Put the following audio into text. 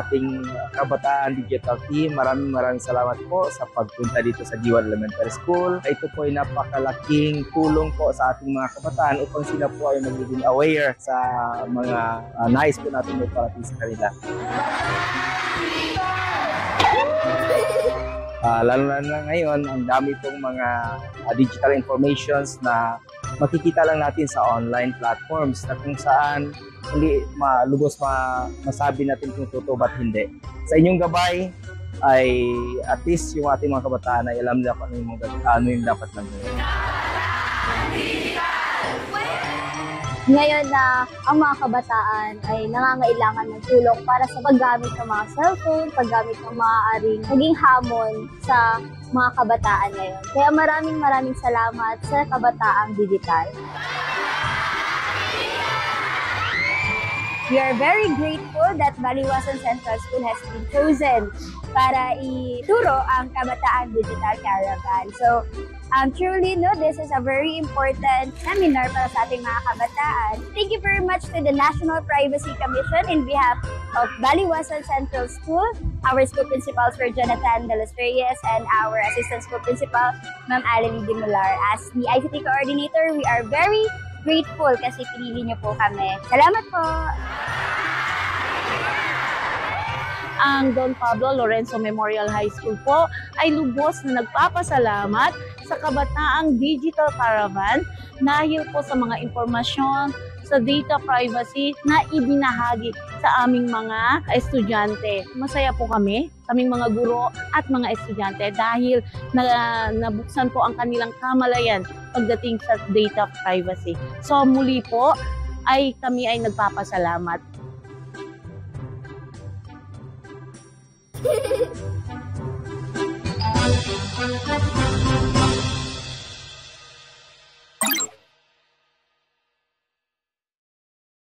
ating Kabataan Digital Team. Maraming salamat po sa pagpunta dito sa G1 Elementary School. Ito po ay napakalaking tulong po sa ating mga kabataan upang sila po ay magiging aware sa mga nais po natin may parating sa kanila. Lalo na ngayon, ang dami pong mga digital informations na makikita lang natin sa online platforms na kung saan hindi lubos masabi natin kung totoo ba't hindi. Sa inyong gabay ay at least yung ating mga kabataan ay alam nila kung ano yung dapat lang. Ngayon na ang mga kabataan ay nangangailangan ng tulong para sa paggamit ng mga cellphone, paggamit ng maaaring naging hamon sa mga kabataan ngayon. Kaya maraming salamat sa Kabataang Digital. We are very grateful that Baliwasan Central School has been chosen para ituro ang Kabataan Digital Caravan. So, truly, this is a very important seminar para sa ating mga kabataan. Thank you very much to the National Privacy Commission in behalf of Baliwasan Central School, our school principals for Jonathan De Los Reyes, and our assistant school principal, Ma'am Aleli Dimular. As the ICT coordinator, we are very grateful kasi pinili niyo po kami. Salamat po! Ang Don Pablo Lorenzo Memorial High School po ay lubos na nagpapasalamat sa Kabataang Digital Caravan dahil po sa mga impormasyon sa data privacy na ibinahagi sa aming mga estudyante. Masaya po kaming mga guro at mga estudyante dahil nabuksan po ang kanilang kamalayan pagdating sa data privacy. So muli po kami ay nagpapasalamat. Thank you.